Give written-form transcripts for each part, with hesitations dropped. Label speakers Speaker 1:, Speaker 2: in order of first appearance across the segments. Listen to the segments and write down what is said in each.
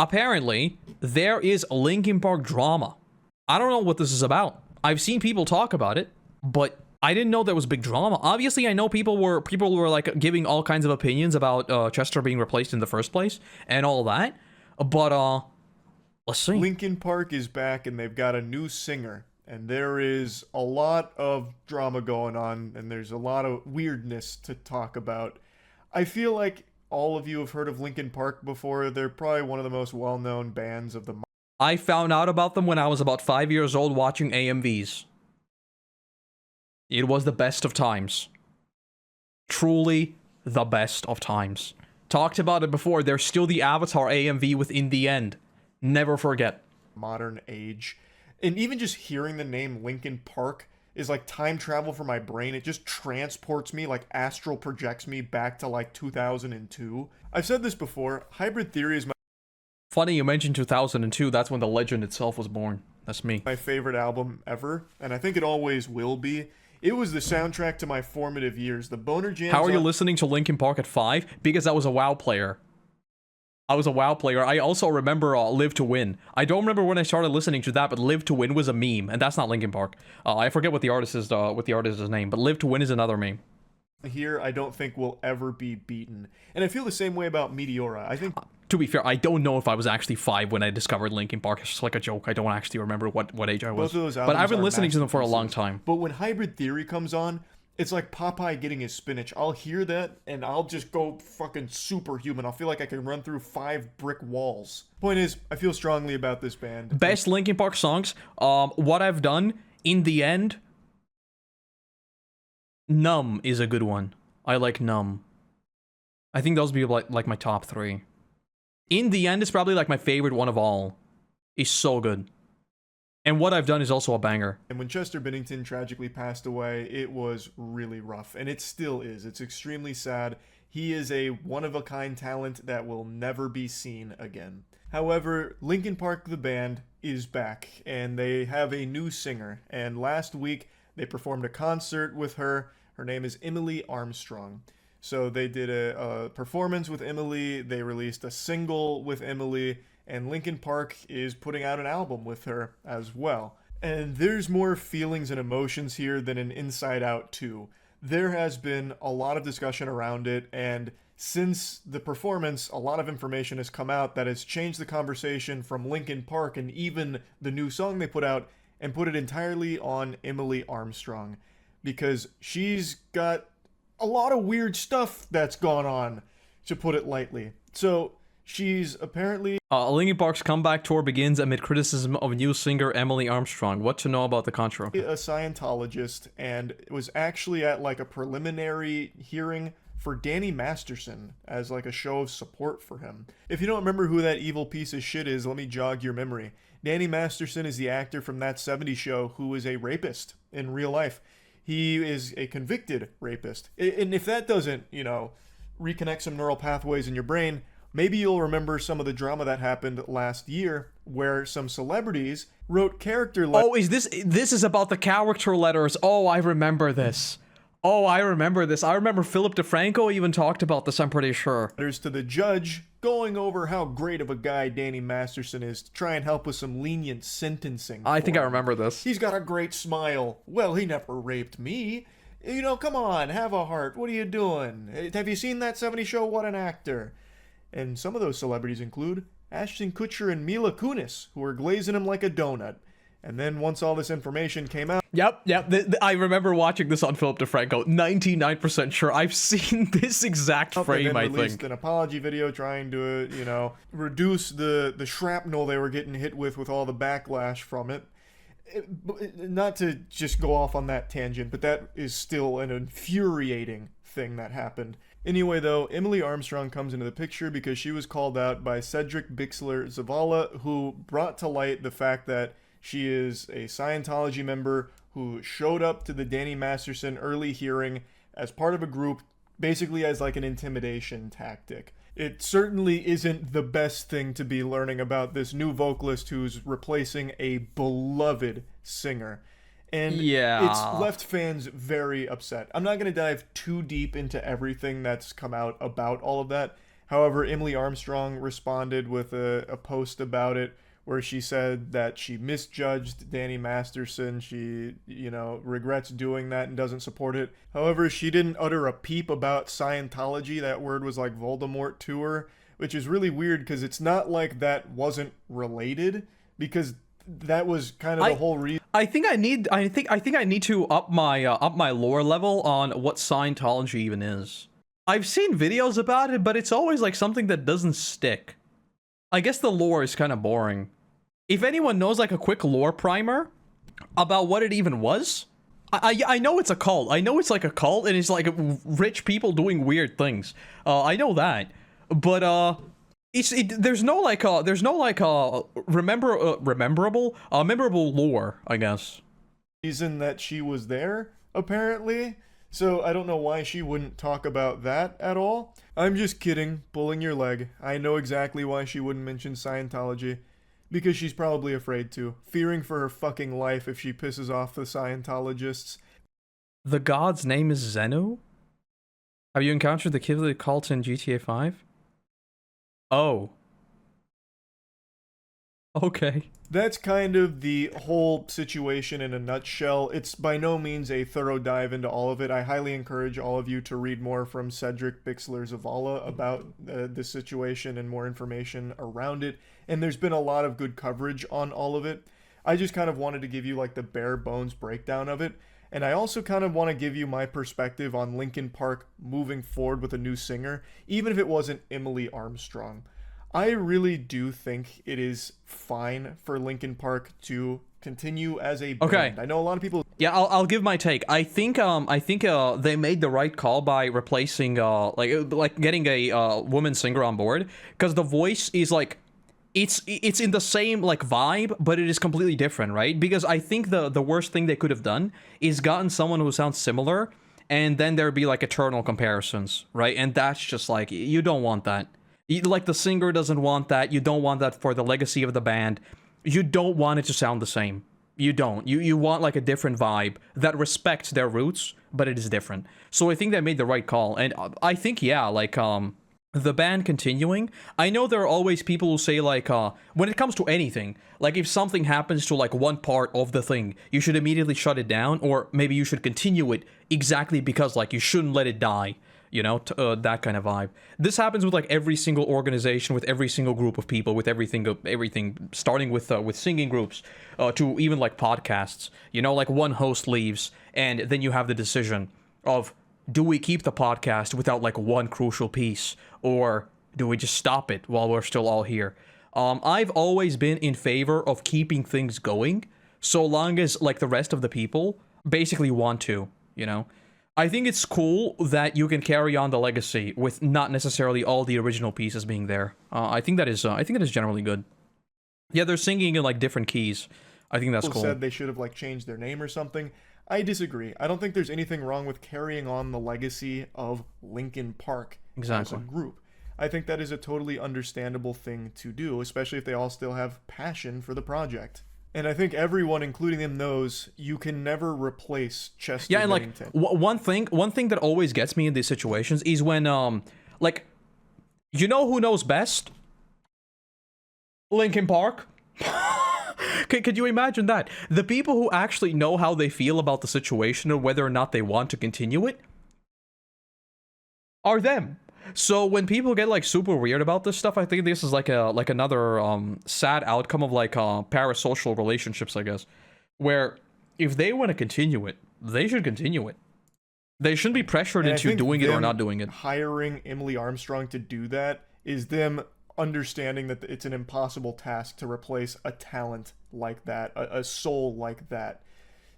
Speaker 1: apparently, there is Linkin Park drama. I don't know what this is about. I've seen people talk about it, but I didn't know there was big drama. Obviously, I know people were like giving all kinds of opinions about Chester being replaced in the first place and all that. But let's see.
Speaker 2: Linkin Park is back and they've got a new singer. And there is a lot of drama going on and there's a lot of weirdness to talk about. I feel like all of you have heard of Linkin Park before. They're probably one of the most well-known bands of the...
Speaker 1: I found out about them when I was about 5 years old watching AMVs. It was the best of times. Truly the best of times. Talked about it before, they're still the Avatar AMV with In the End. Never forget.
Speaker 2: Modern age. And even just hearing the name Linkin Park is like time travel for my brain. It just transports me, like astral projects me back to like 2002. I've said this before, Hybrid Theory is
Speaker 1: Funny you mentioned 2002, that's when the legend itself was born. That's me.
Speaker 2: my favorite album ever, and I think it always will be. It was the soundtrack to my formative years. The Boner Jams...
Speaker 1: How are you listening to Linkin Park at 5? Because I was a WoW player. I was a WoW player. I also remember Live to Win. I don't remember when I started listening to that, but Live to Win was a meme, and that's not Linkin Park. I forget what the artist is name, but Live to Win is another meme.
Speaker 2: Here, I don't think will ever be beaten. And I feel the same way about Meteora. I think...
Speaker 1: To be fair, I don't know if I was actually 5 when I discovered Linkin Park. It's just like a joke. I don't actually remember what age I was.
Speaker 2: Both of those
Speaker 1: but I've been
Speaker 2: albums are
Speaker 1: listening to them for a long time.
Speaker 2: But when Hybrid Theory comes on, it's like Popeye getting his spinach. I'll hear that, and I'll just go fucking superhuman. I'll feel like I can run through 5 brick walls. Point is, I feel strongly about this band.
Speaker 1: Best Linkin Park songs. What I've Done, In the End. Numb is a good one. I like Numb. I think those would be like my top 3. In the End is probably like my favorite one of all. It's so good. And What I've Done is also a banger.
Speaker 2: And when Chester Bennington tragically passed away, it was really rough. And it still is. It's extremely sad. He is a one-of-a-kind talent that will never be seen again. However, Linkin Park the band is back, and they have a new singer. And last week, they performed a concert with her. Her name is Emily Armstrong. So they did a performance with Emily, they released a single with Emily, and Linkin Park is putting out an album with her as well. And there's more feelings and emotions here than in Inside Out 2. There has been a lot of discussion around it, and since the performance, a lot of information has come out that has changed the conversation from Linkin Park and even the new song they put out, and put it entirely on Emily Armstrong. Because she's got a lot of weird stuff that's gone on, to put it lightly. So, she's apparently...
Speaker 1: Linkin Park's comeback tour begins amid criticism of new singer Emily Armstrong. What to know about the contra?
Speaker 2: A Scientologist, and was actually at like a preliminary hearing for Danny Masterson as like a show of support for him. If you don't remember who that evil piece of shit is, let me jog your memory. Danny Masterson is the actor from That 70s Show who is a rapist in real life. He is a convicted rapist. And if that doesn't, reconnect some neural pathways in your brain, maybe you'll remember some of the drama that happened last year where some celebrities wrote character letters.
Speaker 1: Oh, this is about the character letters. Oh, I remember this. I remember Philip DeFranco even talked about this, I'm pretty sure.
Speaker 2: Letters to the judge going over how great of a guy Danny Masterson is to try and help with some lenient sentencing.
Speaker 1: I think I remember this.
Speaker 2: He's got a great smile. Well, he never raped me. Come on, have a heart. What are you doing? Have you seen That 70s Show? What an actor. And some of those celebrities include Ashton Kutcher and Mila Kunis, who were glazing him like a donut. And then once all this information came out...
Speaker 1: Yep. I remember watching this on Philip DeFranco. 99% sure I've seen this exact frame, I think.
Speaker 2: Released an apology video trying to, reduce the shrapnel they were getting hit with all the backlash from it. Not to just go off on that tangent, but that is still an infuriating thing that happened. Anyway, though, Emily Armstrong comes into the picture because she was called out by Cedric Bixler Zavala, who brought to light the fact that she is a Scientology member who showed up to the Danny Masterson early hearing as part of a group, basically as like an intimidation tactic. It certainly isn't the best thing to be learning about this new vocalist who's replacing a beloved singer. And it's left fans very upset. I'm not going to dive too deep into everything that's come out about all of that. However, Emily Armstrong responded with a post about it where she said that she misjudged Danny Masterson. She, regrets doing that and doesn't support it. However, she didn't utter a peep about Scientology. That word was like Voldemort to her, which is really weird because it's not like that wasn't related, because that was kind of the whole reason.
Speaker 1: I think I need to up my lore level on what Scientology even is. I've seen videos about it, but it's always like something that doesn't stick. I guess the lore is kind of boring. If anyone knows like a quick lore primer about what it even was, I know it's a cult. I know it's like a cult and it's like rich people doing weird things. I know that, but there's no memorable lore, I guess.
Speaker 2: Reason that she was there, apparently. So I don't know why she wouldn't talk about that at all. I'm just kidding, pulling your leg. I know exactly why she wouldn't mention Scientology. Because she's probably afraid to, fearing for her fucking life if she pisses off the Scientologists.
Speaker 1: The god's name is Zenu? Have you encountered the Kivli cult in GTA 5? Oh. Okay.
Speaker 2: That's kind of the whole situation in a nutshell. It's by no means a thorough dive into all of it. I highly encourage all of you to read more from Cedric Bixler Zavala about the situation and more information around it. And there's been a lot of good coverage on all of it. I just kind of wanted to give you like the bare bones breakdown of it. And I also kind of want to give you my perspective on Linkin Park moving forward with a new singer, even if it wasn't Emily Armstrong. I really do think it is fine for Linkin Park to continue as a band.
Speaker 1: Okay.
Speaker 2: I know a lot of people.
Speaker 1: Yeah, I'll give my take. I think they made the right call by replacing like getting a woman singer on board, because the voice is like it's in the same like vibe, but it is completely different, right? Because I think the worst thing they could have done is gotten someone who sounds similar, and then there'd be like eternal comparisons, right? And that's just like, you don't want that. Like, the singer doesn't want that. You don't want that for the legacy of the band. You don't want it to sound the same. You don't. You want like a different vibe that respects their roots, but it is different. So I think they made the right call. And I think, yeah, like the band continuing. I know there are always people who say like when it comes to anything, like if something happens to like one part of the thing, you should immediately shut it down, or maybe you should continue it exactly because like you shouldn't let it die. You know, that kind of vibe. This happens with like every single organization, with every single group of people, with everything, starting with singing groups, to even like podcasts. You know, like one host leaves, and then you have the decision of, do we keep the podcast without like one crucial piece, or do we just stop it while we're still all here? I've always been in favor of keeping things going, so long as like the rest of the people basically want to, you know. I think it's cool that you can carry on the legacy with not necessarily all the original pieces being there. I think that is generally good. Yeah, they're singing in like different keys. I think that's cool.
Speaker 2: Said they should have like changed their name or something. I disagree. I don't think there's anything wrong with carrying on the legacy of Linkin Park as a group. I think that is a totally understandable thing to do, especially if they all still have passion for the project. And I think everyone, including them, knows you can never replace Chester Bennington.
Speaker 1: Like one thing that always gets me in these situations is when like, you know who knows best? Linkin Park. Could you imagine that? The people who actually know how they feel about the situation and whether or not they want to continue it are them. So when people get like super weird about this stuff, I think this is like another sad outcome of like parasocial relationships, I guess, where if they want to continue it, they should continue it. They shouldn't be pressured into doing it or not doing it.
Speaker 2: Hiring Emily Armstrong to do that is them understanding that it's an impossible task to replace a talent like that, a soul like that.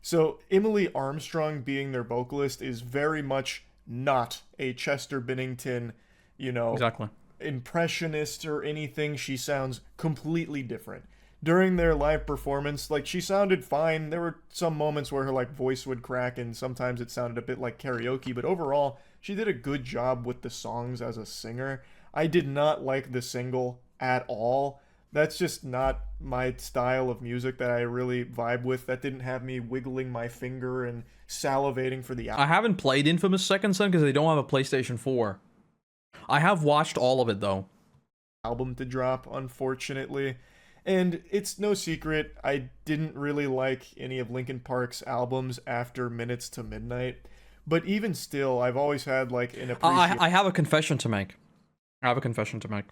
Speaker 2: So Emily Armstrong being their vocalist is very much not a Chester Bennington, you know,
Speaker 1: exactly,
Speaker 2: impressionist or anything. She sounds completely different. During their live performance, like, she sounded fine. There were some moments where her like voice would crack and sometimes it sounded a bit like karaoke, but overall she did a good job with the songs as a singer. I did not like the single at all. That's just not my style of music that I really vibe with. That didn't have me wiggling my finger and salivating for the album.
Speaker 1: I haven't played Infamous Second Son because they don't have a PlayStation 4. I have watched all of it though.
Speaker 2: album to drop, unfortunately. And it's no secret, I didn't really like any of Linkin Park's albums after Minutes to Midnight. But even still, I've always had like an appreciation.
Speaker 1: I have a confession to make. I have a confession to make.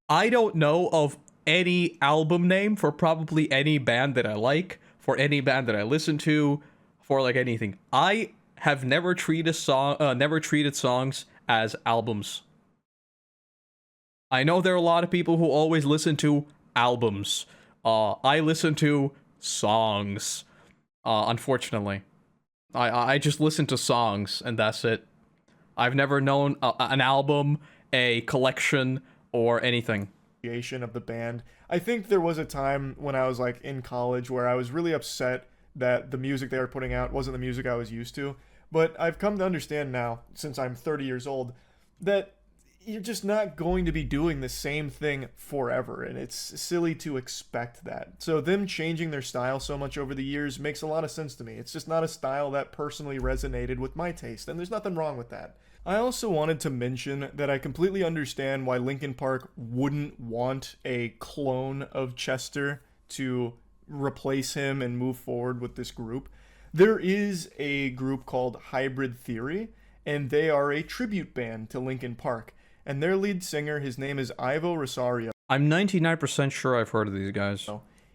Speaker 1: I don't know of any album name for probably any band that I like, for any band that I listen to, for like anything. I have never treated songs as albums. I know there are a lot of people who always listen to albums. I listen to songs. Unfortunately, I just listen to songs and that's it. I've never known an album, a collection, or anything.
Speaker 2: Of the band. I think there was a time when I was like in college where I was really upset that the music they were putting out wasn't the music I was used to. But I've come to understand now, since I'm 30 years old, that you're just not going to be doing the same thing forever, and it's silly to expect that. So them changing their style so much over the years makes a lot of sense to me. It's just not a style that personally resonated with my taste, and there's nothing wrong with that. I also wanted to mention that I completely understand why Linkin Park wouldn't want a clone of Chester to replace him and move forward with this group. There is a group called Hybrid Theory, and they are a tribute band to Linkin Park. And their lead singer, his name is Ivo Rosario.
Speaker 1: I'm 99% sure I've heard of these guys.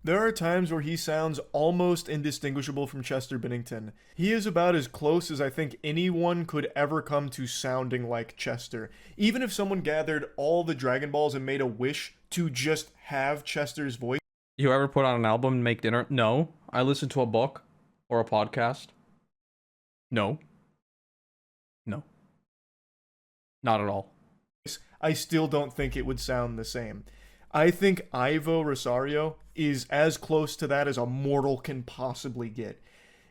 Speaker 2: There are times where he sounds almost indistinguishable from Chester Bennington. He is about as close as I think anyone could ever come to sounding like Chester. Even if someone gathered all the Dragon Balls and made a wish to just have Chester's voice.
Speaker 1: You ever put on an album and make dinner? No. I listen to a book or a podcast. No. No. Not at all.
Speaker 2: I still don't think it would sound the same. I think Ivo Rosario is as close to that as a mortal can possibly get.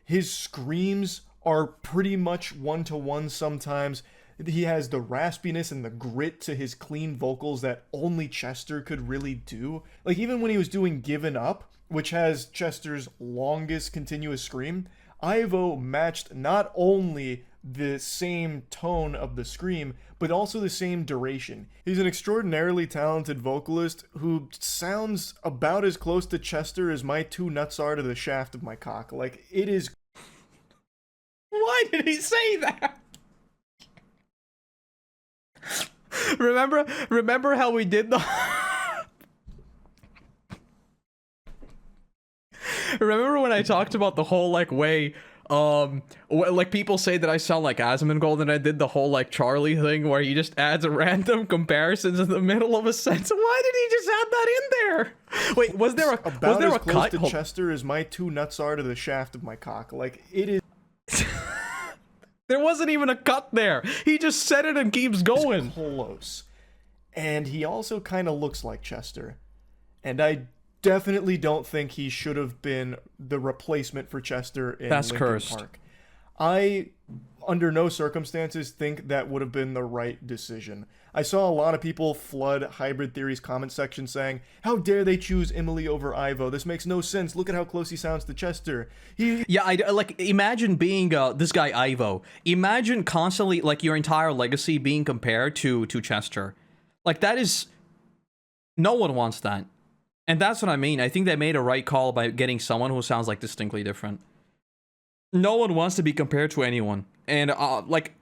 Speaker 2: His screams are pretty much one-to-one sometimes. He has the raspiness and the grit to his clean vocals that only Chester could really do. Like even when he was doing Given Up, which has Chester's longest continuous scream, Ivo matched not only the same tone of the scream, but also the same duration. He's an extraordinarily talented vocalist who sounds about as close to Chester as my two nuts are to the shaft of my cock. Like, it is...
Speaker 1: Why did he say that? Remember how we did the... Remember when I talked about the whole, like, way... like people say that I sound like Asmongold, and I did the whole like Charlie thing where he just adds a random comparisons in the middle of a sentence. Why did he just add that in there? Wait, was there a
Speaker 2: close
Speaker 1: cut
Speaker 2: to Chester as my two nuts are to the shaft of my cock? Like it is.
Speaker 1: There wasn't even a cut there. He just said it and keeps going.
Speaker 2: Close, and he also kind of looks like Chester, and I definitely don't think he should have been the replacement for Chester in Linkin Park. I, under no circumstances, think that would have been the right decision. I saw a lot of people flood Hybrid Theory's comment section saying, "How dare they choose Emily over Ivo? This makes no sense. Look at how close he sounds to Chester."
Speaker 1: Yeah, I like imagine being this guy Ivo. Imagine constantly like your entire legacy being compared to Chester. Like that is, no one wants that. And that's what I mean. I think they made a right call by getting someone who sounds like distinctly different. No one wants to be compared to anyone. And like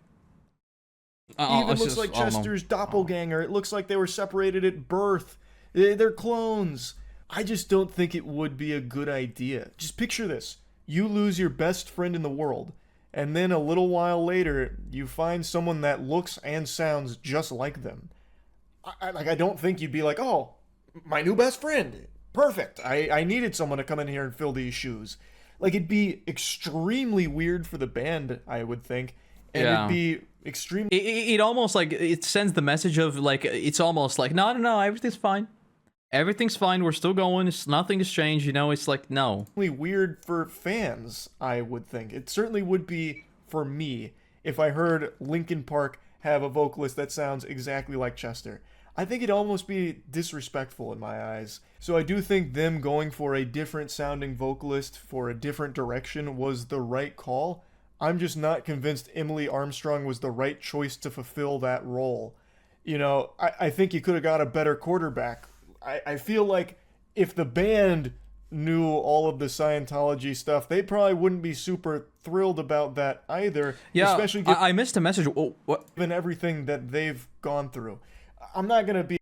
Speaker 2: even looks like Chester's doppelganger. It looks like they were separated at birth. They're clones. I just don't think it would be a good idea. Just picture this. You lose your best friend in the world, and then a little while later, you find someone that looks and sounds just like them. I don't think you'd be like, "Oh, my new best friend. Perfect. I needed someone to come in here and fill these shoes." Like, it'd be extremely weird for the band, I would think. And it'd be extremely...
Speaker 1: It almost, like, it sends the message of, like, it's almost like, no, everything's fine. Everything's fine. We're still going. Nothing has changed, you know? It's like, no.
Speaker 2: Weird for fans, I would think. It certainly would be for me if I heard Linkin Park have a vocalist that sounds exactly like Chester. I think it'd almost be disrespectful in my eyes. So I do think them going for a different sounding vocalist for a different direction was the right call. I'm just not convinced Emily Armstrong was the right choice to fulfill that role. You know, I think you could have got a better quarterback. I feel like if the band knew all of the Scientology stuff, they probably wouldn't be super thrilled about that either.
Speaker 1: Yeah,
Speaker 2: especially
Speaker 1: I missed a message. What?
Speaker 2: given everything that they've gone through. I'm not going to be,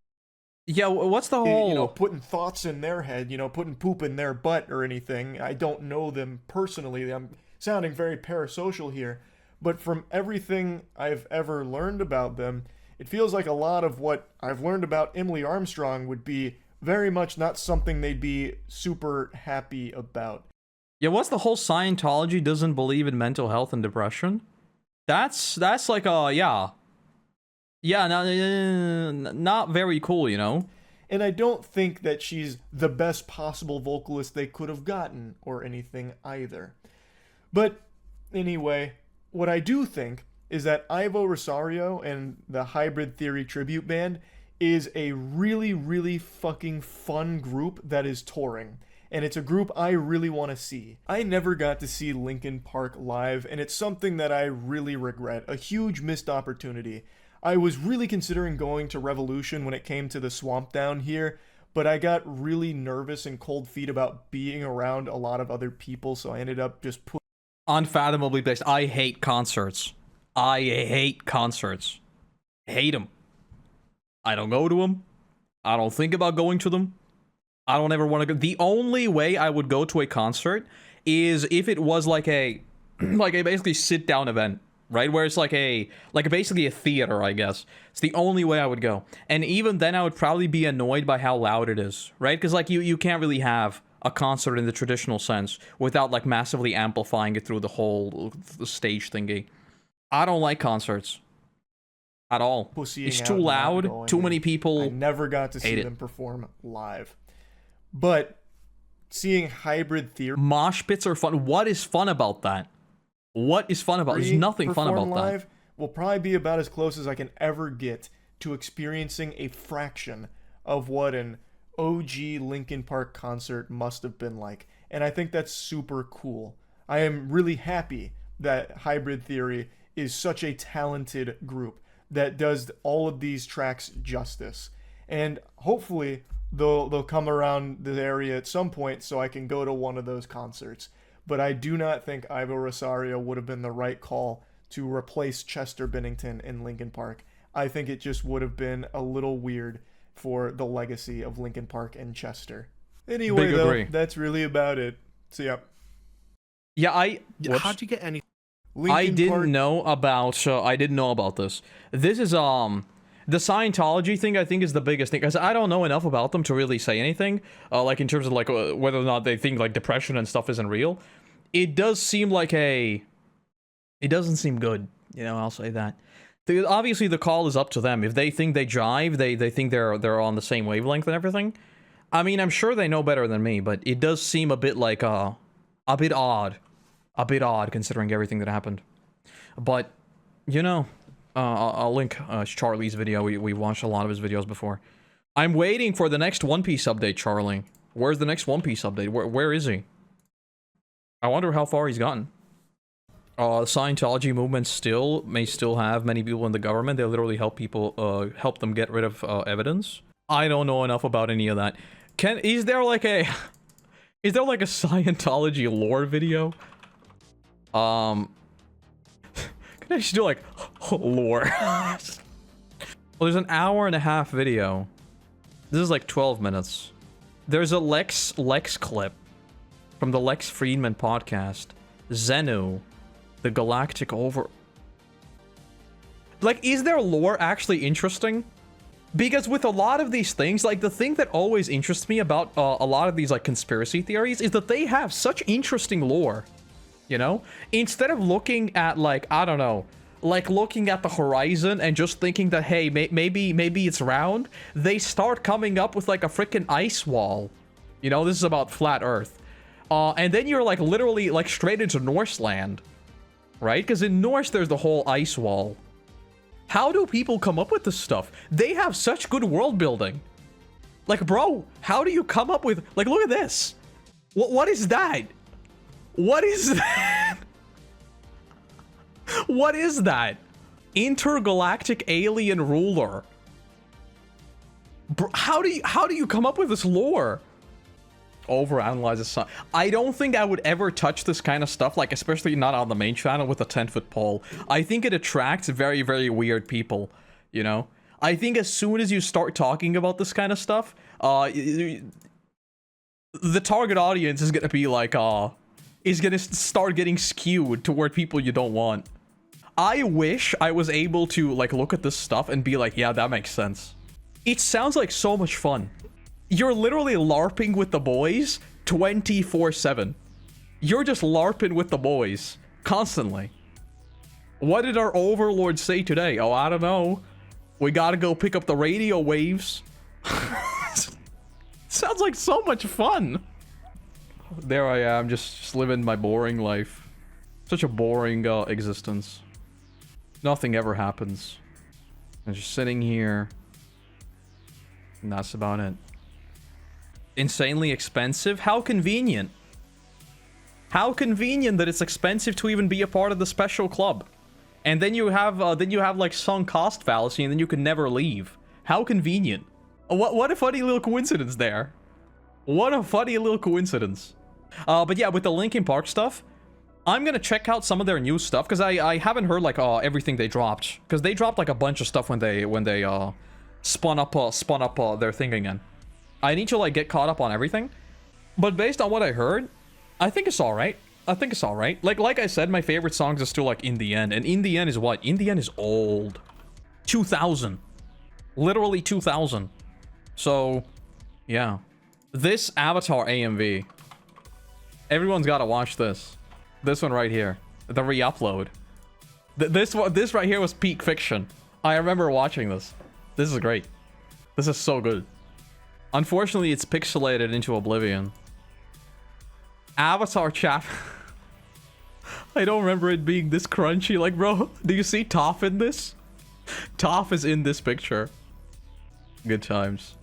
Speaker 1: Yeah, what's the whole...
Speaker 2: you know, putting thoughts in their head, you know, putting poop in their butt or anything. I don't know them personally. I'm sounding very parasocial here. But from everything I've ever learned about them, it feels like a lot of what I've learned about Emily Armstrong would be very much not something they'd be super happy about.
Speaker 1: Yeah, what's the whole Scientology doesn't believe in mental health and depression? That's like a... Yeah, not very cool, you know?
Speaker 2: And I don't think that she's the best possible vocalist they could have gotten or anything either. But anyway, what I do think is that Ivo Rosario and the Hybrid Theory tribute band is a really, really fucking fun group that is touring. And it's a group I really want to see. I never got to see Linkin Park live, and it's something that I really regret. A huge missed opportunity. I was really considering going to Revolution when it came to the swamp down here, but I got really nervous and cold feet about being around a lot of other people, so I ended up just
Speaker 1: Unfathomably based. I hate concerts. I hate concerts. Hate them. I don't go to them. I don't think about going to them. I don't ever want to go. The only way I would go to a concert is if it was like a basically sit down event, right? Where it's like basically a theater, I guess. It's the only way I would go. And even then I would probably be annoyed by how loud it is, right? Because like you can't really have a concert in the traditional sense without like massively amplifying it through the whole stage thingy. I don't like concerts at all. It's too loud, too many people.
Speaker 2: I never got to see them perform live. But seeing Hybrid Theory...
Speaker 1: Mosh pits are fun. What is fun about that? What is fun about it? There's nothing fun about
Speaker 2: live
Speaker 1: that.
Speaker 2: Will probably be about as close as I can ever get to experiencing a fraction of what an OG Linkin Park concert must have been like. And I think that's super cool. I am really happy that Hybrid Theory is such a talented group that does all of these tracks justice. And hopefully they'll come around the area at some point so I can go to one of those concerts. But I do not think Ivo Rosario would have been the right call to replace Chester Bennington in Linkin Park. I think it just would have been a little weird for the legacy of Linkin Park and Chester. Anyway, though, that's really about it. So, yeah.
Speaker 1: Yeah,
Speaker 3: how'd you get any...
Speaker 1: I didn't know about this. This is the Scientology thing. I think is the biggest thing because I don't know enough about them to really say anything. Like in terms of like whether or not they think like depression and stuff isn't real. It does seem like it doesn't seem good. You know, I'll say that. Obviously, the call is up to them. If they think they jive, they think they're on the same wavelength and everything. I mean, I'm sure they know better than me, but it does seem a bit like a bit odd considering everything that happened. But you know, I'll link Charlie's video. We watched a lot of his videos before. I'm waiting for the next One Piece update, Charlie. Where's the next One Piece update? Where is he? I wonder how far he's gotten. Scientology movement may still have many people in the government. They literally help people, help them get rid of evidence. I don't know enough about any of that. Is there like a Scientology lore video? Can I just do like lore? Well, there's an hour and a half video. This is like 12 minutes. There's a Lex clip from the Lex Friedman podcast. Zenu, the Galactic Over... Like, is their lore actually interesting? Because with a lot of these things, like, the thing that always interests me about a lot of these, like, conspiracy theories is that they have such interesting lore, you know? Instead of looking at, like, I don't know, like, looking at the horizon and just thinking that, hey, maybe it's round, they start coming up with, like, a freaking ice wall. You know, this is about flat Earth. And then you're, like, literally, like, straight into Norse land. Right? Because in Norse, there's the whole ice wall. How do people come up with this stuff? They have such good world building. Like, bro, how do you come up with... Like, look at this. What is that? What is that? What is that? Intergalactic alien ruler. Bro, how do you come up with this lore? Overanalyze the. I don't think I would ever touch this kind of stuff, like especially not on the main channel with a 10-foot pole. I think it attracts very, very weird people, you know? I think as soon as you start talking about this kind of stuff, the target audience is gonna be like, is gonna start getting skewed toward people you don't want. I wish I was able to, like, look at this stuff and be like, yeah, that makes sense. It sounds like so much fun. You're literally LARPing with the boys 24/7. You're just LARPing with the boys constantly. What did our overlord say today? Oh, I don't know. We gotta go pick up the radio waves. Sounds like so much fun. There I am, just living my boring life. Such a boring existence. Nothing ever happens. I'm just sitting here. And that's about it. Insanely expensive? How convenient. How convenient that it's expensive to even be a part of the special club. And then you have like sunk cost fallacy, and then you can never leave. How convenient. What a funny little coincidence there. What a funny little coincidence. But yeah, with the Linkin Park stuff, I'm gonna check out some of their new stuff, because I haven't heard like everything they dropped, because they dropped like a bunch of stuff when they spun up their thing again. I need to like get caught up on everything, but based on what I heard, I think it's all right. I think it's all right. Like I said, my favorite songs are still like In the End, and In the End is what? In the End is old. 2000. Literally 2000. So, yeah. This Avatar AMV. Everyone's got to watch this. This one right here. The re-upload. This right here was peak fiction. I remember watching this. This is great. This is so good. Unfortunately, it's pixelated into oblivion. Avatar chap. I don't remember it being this crunchy. Like, bro, do you see Toph in this? Toph is in this picture. Good times.